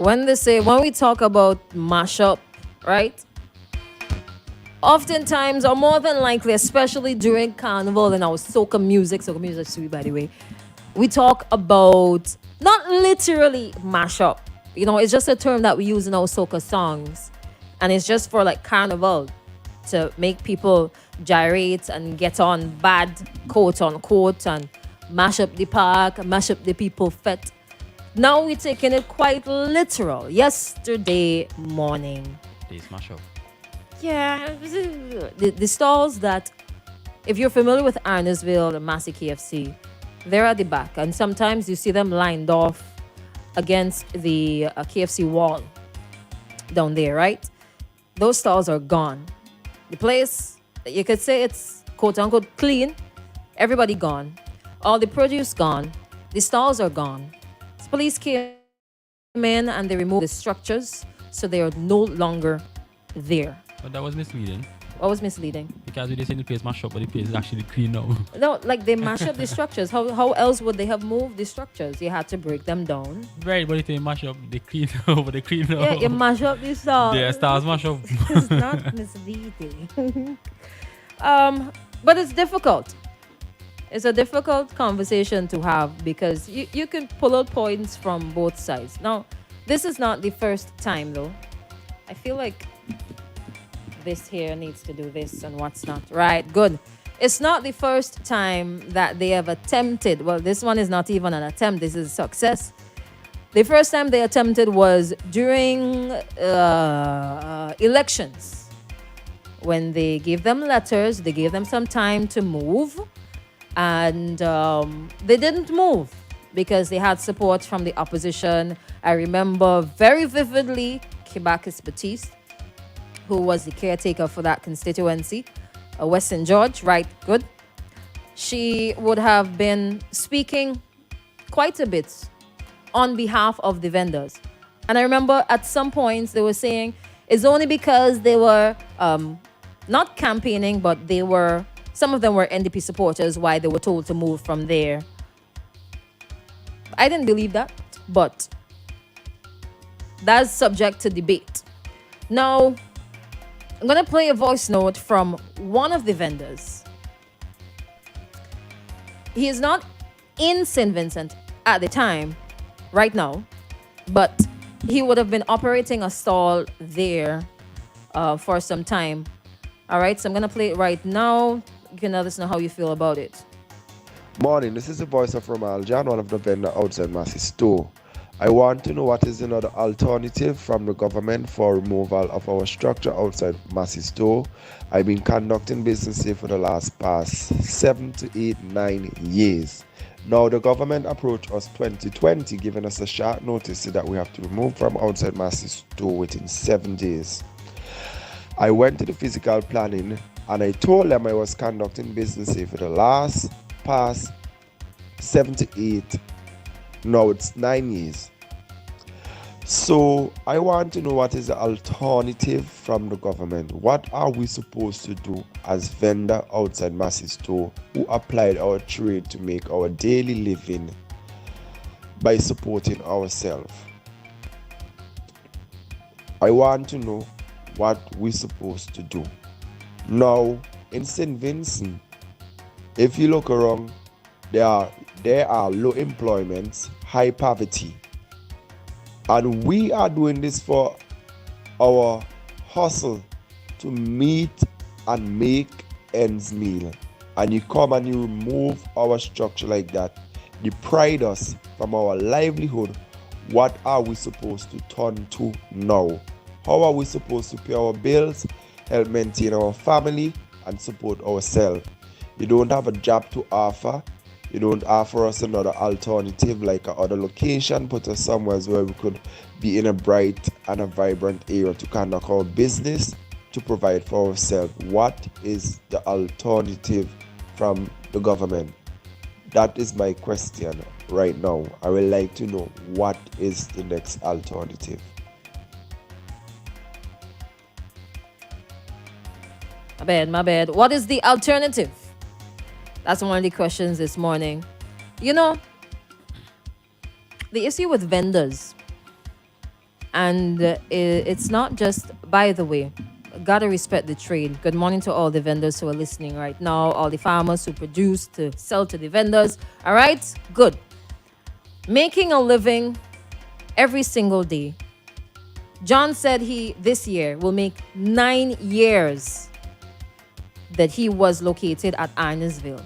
when we talk about mashup, right? Oftentimes, or more than likely, especially during carnival and our soca music sweet by the way, we talk about not literally mashup. It's just a term that we use in our soca songs, and it's just for like carnival to make people gyrate and get on bad, quote unquote, and mash up the park, mash up the people fet. Now we're taking it quite literal. Yesterday morning, They smash up. yeah, the stalls that, if you're familiar with Arnos Vale and Massey KFC, they're at the back, and sometimes you see them lined off against the KFC wall down there, right? Those stalls are gone. The place, you could say it's quote unquote clean. Everybody gone. All the produce gone. The stalls are gone. Police came in and they removed the structures, so they are no longer there. But that was misleading What was misleading? because they say the place mash up, but the place is actually clean now. No, like they mash up the structures. How else would they have moved the structures? You had to break them down. Right, but if they mash up, they clean over, they clean up. Yeah, you mash up the stalls. The stars mash up. It's not misleading. But it's difficult. It's a difficult conversation to have because you can pull out points from both sides. Now, this is not the first time though. I feel like this here needs to do this and what's not. Right, good. It's not the first time that they have attempted. Well, this one is not even an attempt. This is a success. The first time they attempted was during elections. When they gave them letters, they gave them some time to move. And they didn't move because they had support from the opposition. I remember very vividly Kibakis Batiste, who was the caretaker for that constituency, Western George, right, good. She would have been speaking quite a bit on behalf of the vendors. And I remember at some points they were saying it's only because they were not campaigning, but some of them were NDP supporters, why they were told to move from there. I didn't believe that, but that's subject to debate. Now, I'm going to play a voice note from one of the vendors. He is not in St. Vincent at the time, right now, but he would have been operating a stall there for some time. All right, so I'm going to play it right now. You can let us know how you feel about it. Morning, this is the voice of Ramal John, one of the vendor outside Massey store. I want to know what is another alternative from the government for removal of our structure outside Massey store. I've been conducting business here for the past 7 to 8, 9 years. Now the government approached us 2020, giving us a short notice that we have to remove from outside Massey store within 7 days. I went to the physical planning and I told them I was conducting business here for the past 7 to 8. Now it's 9 years. So I want to know what is the alternative from the government. What are we supposed to do as vendor outside Massey store who applied our trade to make our daily living by supporting ourselves? I want to know what we're supposed to do. Now in St. Vincent, if you look around, there are low employments, high poverty. And we are doing this for our hustle to meet and make ends meet. And you come and you remove our structure like that. Deprive us from our livelihood. What are we supposed to turn to now? How are we supposed to pay our bills, help maintain our family, and support ourselves? You don't have a job to offer. You don't offer us another alternative like another location, put us somewhere where we could be in a bright and a vibrant area to conduct our business, to provide for ourselves. What is the alternative from the government? That is my question right now. I would like to know what is the next alternative. My bad. What is the alternative? That's one of the questions this morning. The issue with vendors And it's not just, by the way, gotta respect the trade. Good morning to all the vendors who are listening right now, all the farmers who produce to sell to the vendors. All right, good. Making a living every single day. John said he this year will make 9 years that he was located at Arnos Vale.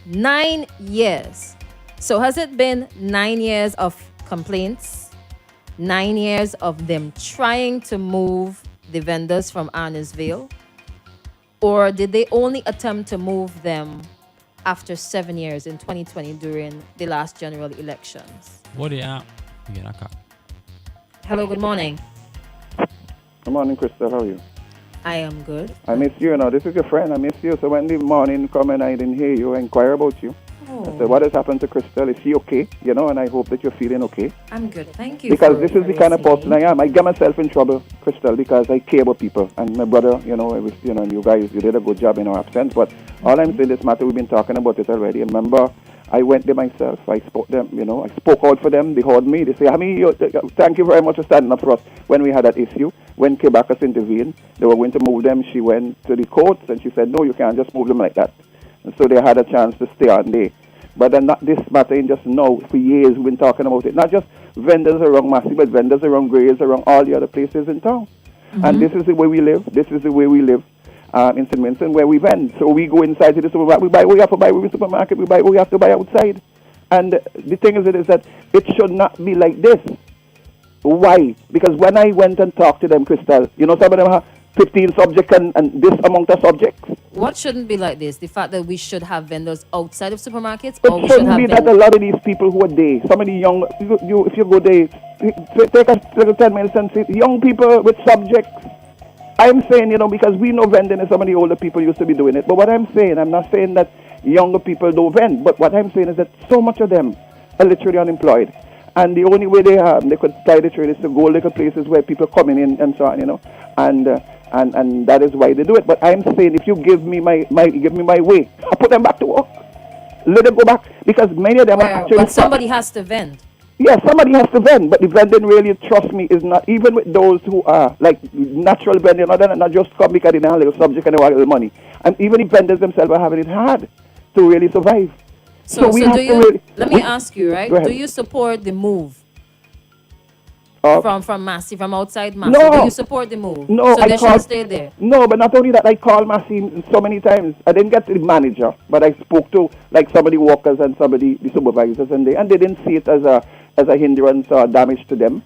9 years. So has it been 9 years of complaints? 9 years of them trying to move the vendors from Arnos Vale? Or did they only attempt to move them after 7 years in 2020 during the last general elections? What they are? Again, I can't. Hello, good morning. Good morning, Crystal. How are you? I am good. I miss you. This is your friend. I miss you. So when the morning come and I didn't hear you, I inquire about you. I said, what has happened to Crystal? Is she okay? And I hope that you're feeling okay. I'm good. Thank you. Because this is the kind of person I am. I get myself in trouble, Crystal, because I care about people. And my brother, you guys, you did a good job in our absence. But all I'm saying, this matter, we've been talking about it already. Remember, I went there myself. I spoke them, I spoke out for them. They heard me. They say, thank you very much for standing up for us when we had that issue. When Quebecers intervened, they were going to move them. She went to the courts and she said, no, you can't just move them like that. And so they had a chance to stay on there. But then not this matter, in just now, for years we've been talking about it. Not just vendors around Massey, but vendors around Grays, around all the other places in town. Mm-hmm. And this is the way we live. This is the way we live in St. Vincent, where we vend. So we go inside to the supermarket, we buy what we have to buy in the supermarket, we buy what we have to buy outside. And the thing is that it should not be like this. Why? Because when I went and talked to them, Crystal, some of them have 15 subjects and this amount of subjects. What shouldn't be like this? The fact that we should have vendors outside of supermarkets? It shouldn't be that a lot of these people who are there, some of the young, if you go there, take a 10 minutes and see young people with subjects. I'm saying, because we know vending and some of the older people used to be doing it. But what I'm saying, I'm not saying that younger people don't vend. But what I'm saying is that so much of them are literally unemployed. And the only way they could apply the trade is to go little places where people coming in and so on, and that is why they do it. But I'm saying, if you give me my way, I put them back to work. Let them go back, because many of them are actually. But somebody has to vend. Yes, somebody has to vend, but the vending really, trust me, is not, even with those who are like natural vending, not just come because they have a little subject and they want a little money. And even the vendors themselves are having it hard to really survive. So let me ask you, right? Do you support the move from Massey, from outside Massey? No. Do you support the move? No, so they should stay there. No, but not only that, I called Massey so many times. I didn't get to the manager, but I spoke to like some of the workers and some of the supervisors, and they didn't see it as a hindrance or damage to them.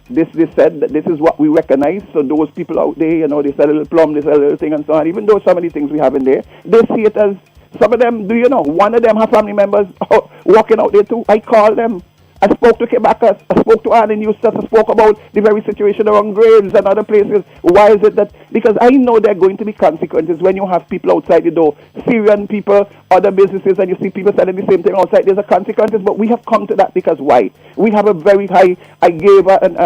They said that this is what we recognize. So those people out there, they sell a little plum, they sell a little thing and so on. Even though some of the things we have in there, they see it as, some of them, one of them have family members walking out there too. I called them. I spoke to Quebecers. I spoke to Arden Eustace. I spoke about the very situation around Graves and other places. Why is it that? Because I know there are going to be consequences when you have people outside the door, Syrian people, other businesses, and you see people selling the same thing outside. There's a consequences, but we have come to that because why? We have a very high, I gave an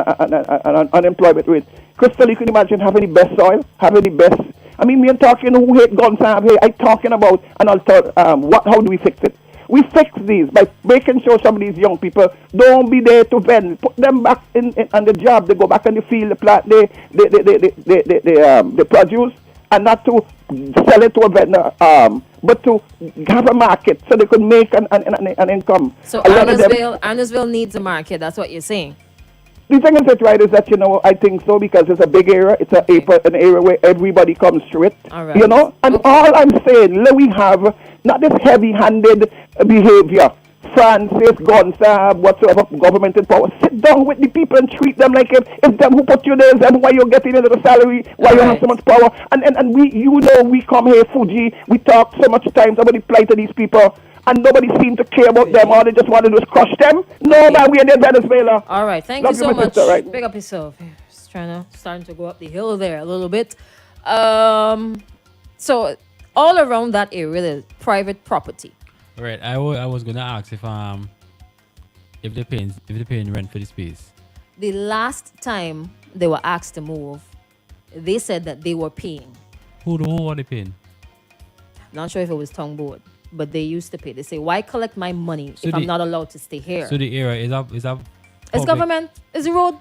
unemployment rate. Crystal, you can imagine having the best soil, having the best. I mean, me and talking who hate guns and hey, I'm talking about and I'll tell how do we fix it? We fix these by making sure some of these young people don't be there to vend. Put them back in on the job. They go back in the field, the plant, they produce, and not to sell it to a vendor, but to have a market so they could make an income. So Arnos Vale needs a market. That's what you're saying. The thing is that, I think so, because it's a big area. It's an area where everybody comes through it. All right. And all I'm saying, we have not this heavy-handed behavior. Francis, Gonzab, whatsoever government in power. Sit down with the people and treat them like if them who put you there and why you're getting a little salary, why you have so much power. And we come here, Fuji, we talk so much times about the plight of these people. And nobody seemed to care about them. All they just want to do is crush them. No, man, we are in Venezuela. All right, thank you so much. Sister, right? Pick up yourself. Just starting to go up the hill there a little bit. So all around that area, there's private property. Right. I was gonna ask if they're paying rent for the space. The last time they were asked to move, they said that they were paying. Who were they paying? Not sure if it was tongue board. But they used to pay. They say, why collect my money if I'm not allowed to stay here? So the area is up. It's government. It's the road.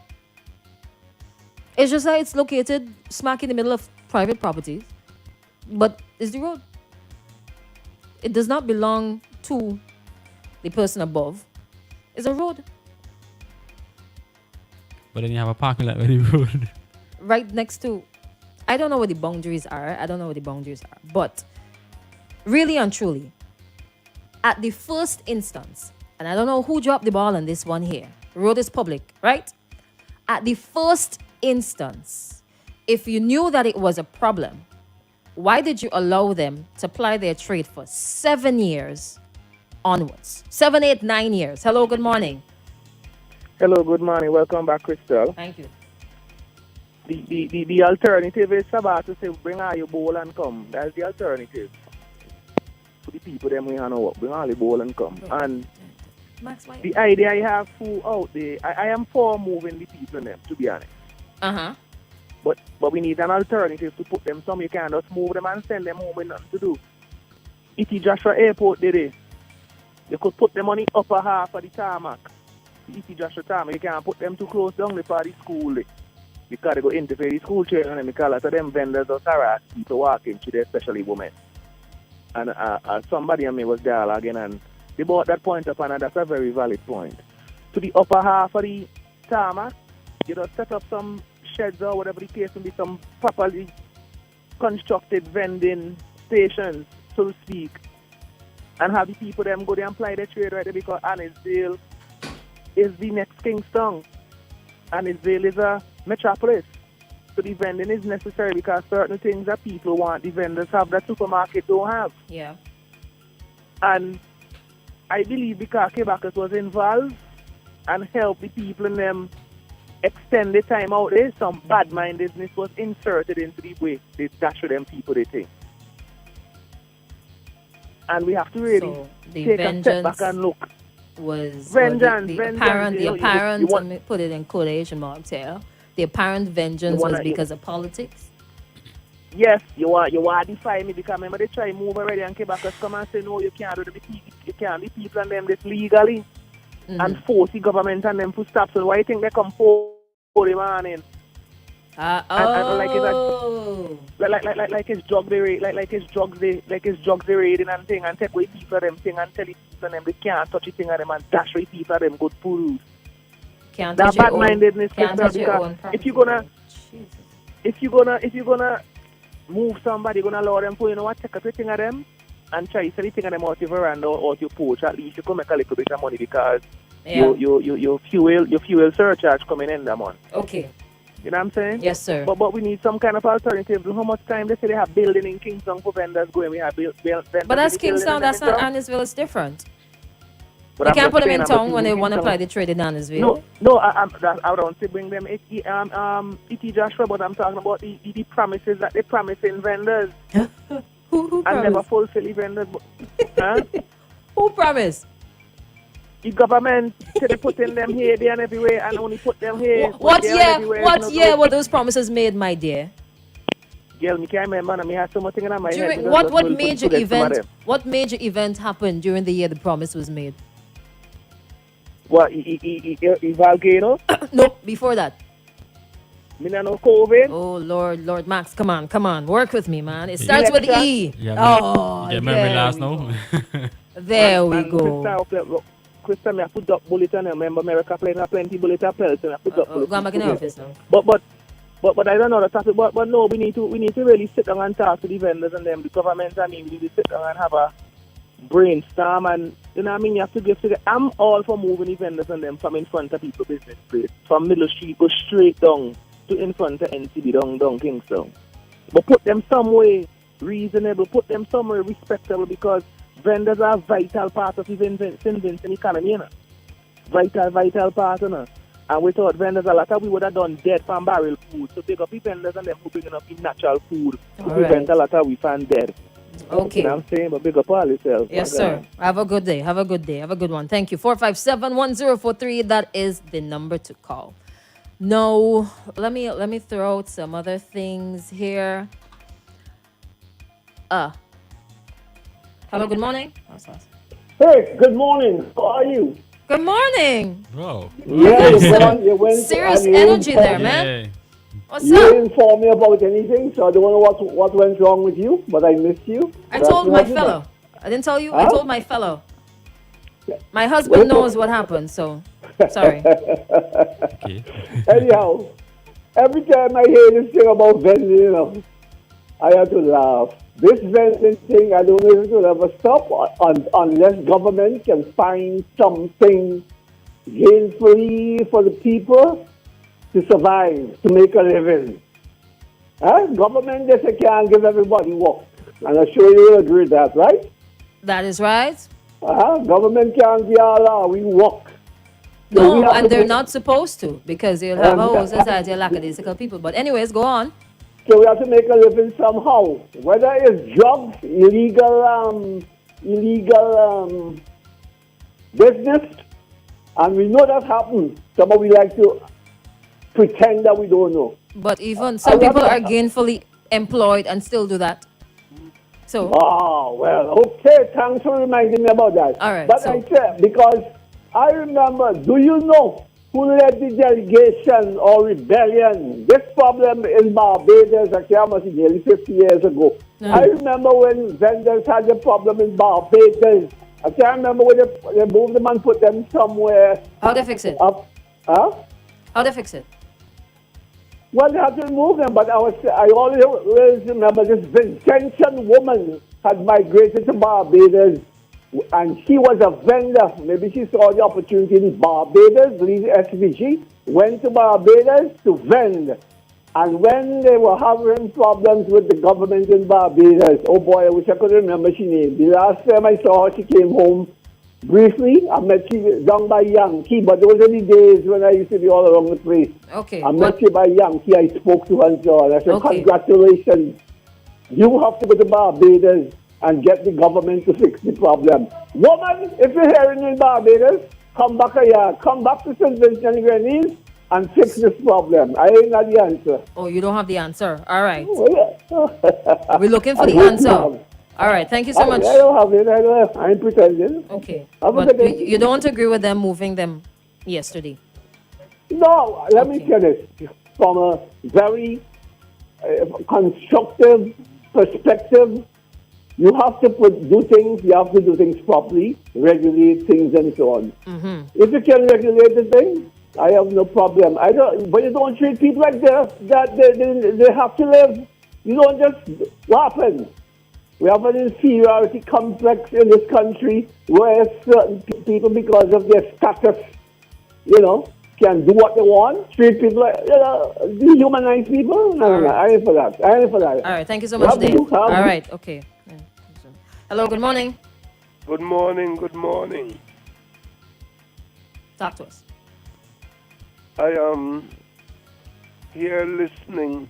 It's just that it's located smack in the middle of private properties. But it's the road. It does not belong to the person above. It's a road But then you have a parking lot where the road. right next to. I don't know what the boundaries are. But really and truly, at the first instance, and I don't know who dropped the ball on this one here. Road is public, right? At the first instance, if you knew that it was a problem, why did you allow them to ply their trade for 7 years onwards? 7, 8, 9 years. Hello, good morning. Hello, good morning. Welcome back, Crystal. Thank you. The alternative is about to say, bring all your bowl and come. That's the alternative. For the people them we know up, bring all your bowl and come. And Max, why? the idea I have for out there, I am for moving the people them, to be honest. Uh-huh. But we need an alternative to put them some. You can't just move them and send them home with nothing to do. If you Joshua Airport did it, you could put them on the upper half of the tarmac. If you Joshua tarmac, you can't put them too close down for the school. Because they go interfere the school children and because a lot of them vendors just harass people walking through there, especially women. And somebody and me was there again and they brought that point up and that's a very valid point. To the upper half of the tarmac, you just set up some sheds or whatever the case may be, some properly constructed vending stations, so to speak, and have the people them go there and apply their trade right there because Arnos is the next Kingston. Arnos is a metropolis. So the vending is necessary because certain things that people want, the vendors have that supermarket don't have. Yeah. And I believe because Quebecers was involved and helped the people in them extend the time out there, some bad-mindedness was inserted into the way they dash with them people they think. And we have to really So the take a step back vengeance and look. was Vengeance, the vengeance, apparent, you let me put it in quotation marks here. The apparent vengeance was because of politics. Yes, you want to defy me because remember they try to move already and Quebecers come and say no, you can't do the people and them this legally and force the government and them to stop. So why you think they come for the morning? And like it's drug they raid, like it's drugs they raiding and thing and take away people them thing and tell the people them they can't touch the thing and them and dash away people them good food. Can't That touch your bad-mindedness can't touch your own because property. if you're gonna move somebody, you're gonna allow them to, you know what, take a thing of them and try to sell the thing of them out your veranda or out your porch. At least you can make a little bit of money because your fuel surcharge coming in that month. Okay. You know what I'm saying? Yes, sir. But we need some kind of alternative. How much time they say they have building in Kingston for vendors going? We have vendors. But that's Kingston. That's not Arnosville. It's different. You can't put them in town when they want to apply the trade in Arnosville. No, I don't say bring them E.T. Joshua, but I'm talking about the promises that they promising vendors. Who and never promised? fulfill the vendors. Huh? Who promised? The government said they put in them here, there and everywhere and only put them here. What there and year? everywhere, What year were those promises made, my dear? Girl, me can't remember. I have so much thing in my head. During because what just major forget some of event? them. What major event happened during the year the promise was made? What, Volcano? No, before that. Me not know COVID. Oh Lord, Max, come on, work with me, man. It starts with E. Yeah, Oh, you remember there last we now? go. There we go. Crystal, me I put up bullet and I remember America playing a plenty bullet and pelts and I put up bullet. Go back in the office now. But I don't know the topic. But no, we need to really sit down and talk to the vendors and them, the government and me. We need to sit down and have a brainstorm and you know what I mean. You have to give to. I'm all for moving the vendors and them from in front of people business place, from Middle Street, go straight down to in front of NCB down Kingston. But put them somewhere reasonable. Put them somewhere respectable because vendors are a vital part of the Vincent economy, you know. Vital part, you know. And without vendors, a lot of we would have done dead from barrel food. So pick up the vendors and them who bringing up the natural food to prevent a lot of we from dead. Okay. You know what I'm saying? But big up all yourself. Yes, sir. Have a good day. Have a good one. Thank you. 457-1043. That is the number to call. No, let me throw out some other things here. Hello, good morning. Hey, good morning. How are you? Good morning. Bro. Yeah, you went Serious and you energy went there, for- man. What's You up? didn't inform me about anything, so I don't know what went wrong with you, but I missed you. I That's told what my happened. fellow. I didn't tell you. I Huh? told my fellow. My Well, husband knows what happened, so sorry. Okay. anyhow, every time I hear this thing about vending, I have to laugh. This vending thing, I don't know if it will ever stop unless government can find something gainfully for the people to survive, to make a living. Government just can't give everybody work. And I'm sure you will agree with that, right? That is right. Government can't give all we work. So we No, have and to they're make, not supposed to because you'll have a whole society of lackadaisical people. But anyways, go on. so we have to make a living somehow. Whether it's drugs, illegal business, and we know that happens. Some of we like to pretend that we don't know. But even some people are gainfully employed and still do that. So Well, okay, thanks for reminding me about that. All right, But so- I said, because I remember, do you know who led the delegation or rebellion? This problem in Barbados, actually, must be nearly 50 years ago. I remember when vendors had a problem in Barbados. I can't remember when they moved them and put them somewhere how they fix it? up. How they fix it? Well, they had to remove them, but I always remember this Vincentian woman had migrated to Barbados, and she was a vendor. Maybe she saw the opportunity in Barbados, leave SVG, went to Barbados to vend. And when they were having problems with the government in Barbados, oh boy, I wish I could remember her name. The last time I saw her, she came home briefly. I met her down by Yankee, but those were the days when I used to be all around the place. Okay. I met her by Yankee. I spoke to her and so on. I said, Okay. congratulations. You have to go to Barbados and get the government to fix the problem. Woman, if you're hearing in Barbados, come back here. Come back to St. Vincent and Grenadines and fix this problem. I ain't got the answer. Oh, you don't have the answer. All right. Oh, yeah. We're looking for I the hope answer. not. All right. Thank you so much. I don't have it. I ain't pretending. Okay. Have a But good day. you don't agree with them moving them yesterday? No, let me Okay. tell this from a very constructive perspective. You have to do things. You have to do things properly, regulate things, and so on. If you can regulate the thing, I have no problem. I don't, but you don't treat people like this. That they have to live. You don't just what happens. We have an inferiority complex in this country where certain people, because of their status, can do what they want, treat people like, dehumanize people. No, I ain't for that. All right. Thank you so much, Have Dave. you, have All you. right. Okay. Yeah. Hello. Good morning. Good morning, good morning. Talk to us. I am here listening,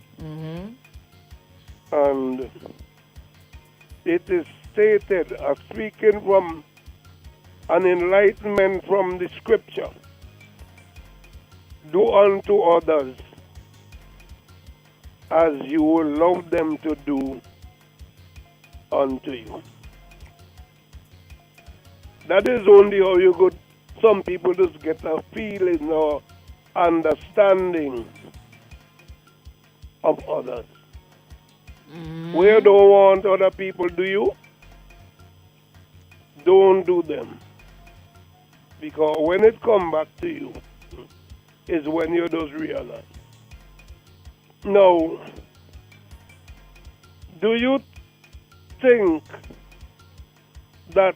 and it is stated, as speaking from an enlightenment from the scripture, do unto others as you will love them to do unto you. That is only how you could, some people just get a feeling or understanding of others. We don't want other people, do you? Don't do them. Because when it comes back to you, is when you just realize. Now, do you think that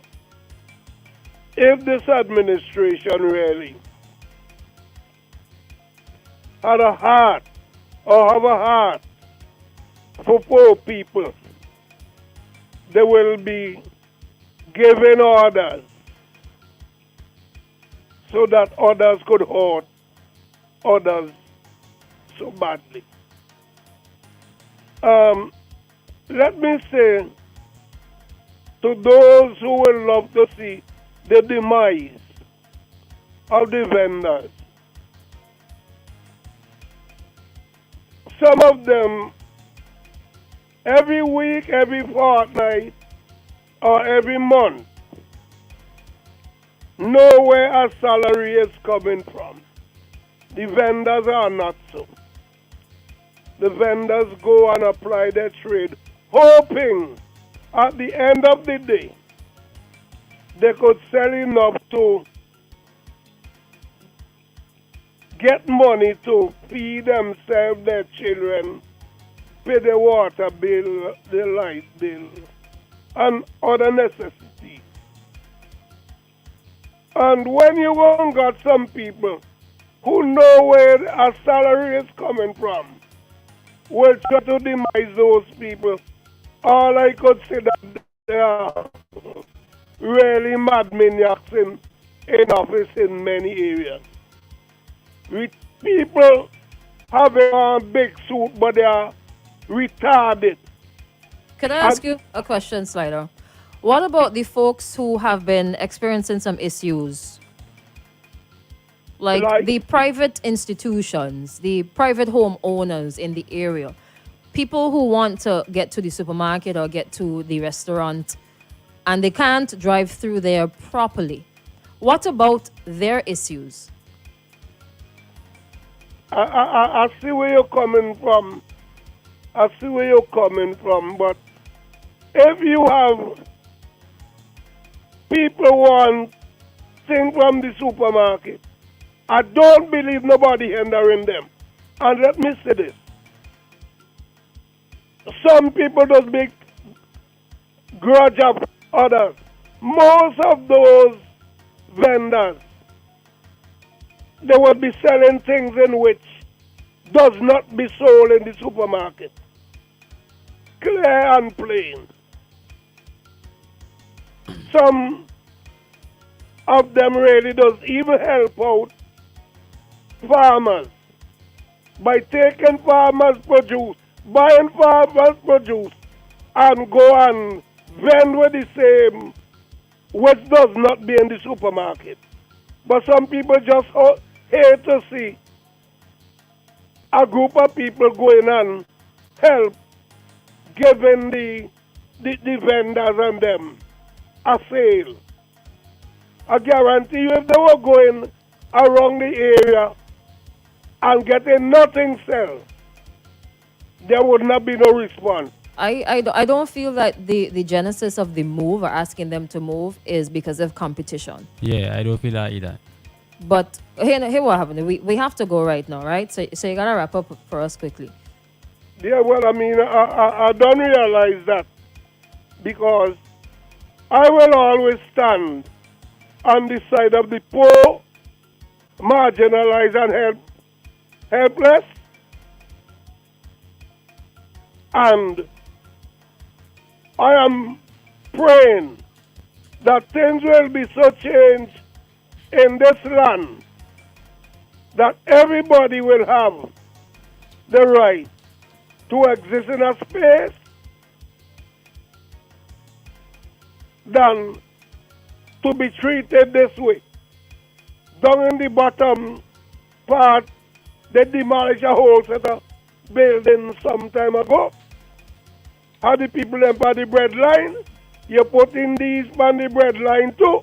if this administration really had a heart or have a heart for poor people, they will be giving orders so that others could hurt others so badly? Let me say to those who will love to see the demise of the vendors, some of them every week, every fortnight, or every month know where a salary is coming from. The vendors are not so. the vendors go and apply their trade, hoping at the end of the day they could sell enough to get money to feed themselves, their children, pay the water bill, the light bill, and other necessities. And when you go and got some people who know where a salary is coming from, will try to demise those people, all I could say that they are really mad maniacs in office in many areas. With people having a big suit, but they are retarded. Can I ask you a question, Slider? What about the folks who have been experiencing some issues? Like the private institutions, the private homeowners in the area, people who want to get to the supermarket or get to the restaurant and they can't drive through there properly. What about their issues? I see where you're coming from. But if you have people want things from the supermarket, I don't believe nobody hindering them. And let me say this. Some people just big grudge of others. Most of those vendors, they will be selling things in which does not be sold in the supermarket. Clear and plain. Some of them really does even help out farmers by taking farmers' produce, buying farmers' produce, and go and vend with the same which does not be in the supermarket. But some people just hate to see a group of people going and help giving the vendors and them a sale. I guarantee you if they were going around the area and getting nothing sell, there would not be no response. I don't feel that the genesis of the move or asking them to move is because of competition. Yeah, I don't feel that either. But here what happened. We have to go right now, right? So you gotta wrap up for us quickly. Yeah, well, I mean, I don't realize that because I will always stand on the side of the poor, marginalized, and helpless. And I am praying that things will be so changed in this land that everybody will have the right to exist in a space than to be treated this way. Down in the bottom part, they demolished a whole set of buildings some time ago. How the people them on the bread line, you put in these on the bread line too.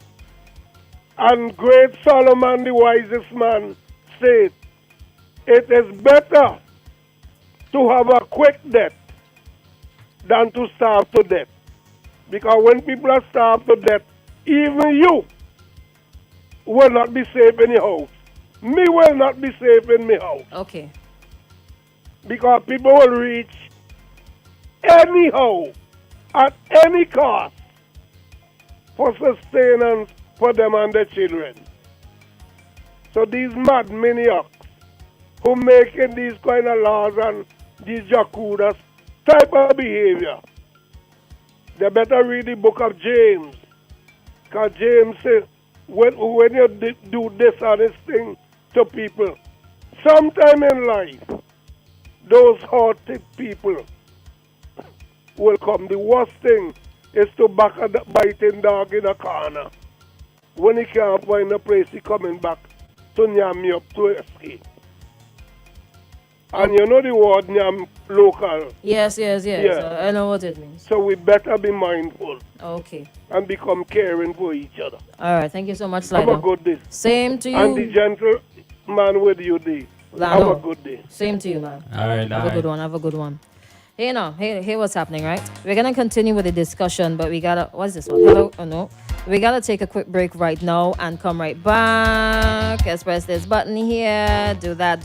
And great Solomon, the wisest man, said, it is better to have a quick death than to starve to death. Because when people are starved to death, even you will not be safe in your house. Me will not be safe in my house. Okay. Because people will reach anyhow, at any cost, for sustenance for them and their children. So these mad maniacs who making these kind of laws and these jacudas type of behavior, they better read the book of James. Because James says, when you do dishonest thing to people, sometime in life, those hurted people will come. The worst thing is to back a biting dog in a corner. When he can't find a place, he coming back to nyam me up to escape. And you know the word nyam local. Yes. Yeah. So I know what it means. So we better be mindful Okay. and become caring for each other. All right. Thank you so much, Have Slider. a good day. Same to you. And the gentleman with you, the Have a Lano, good day. same to you, man. All right, Have a good one. Have a good one. Hey, now, hey, what's happening, right? We're gonna continue with the discussion, but we gotta. What's this one? Hello? Oh no. We gotta take a quick break right now and come right back. Let's press this button here. Do that.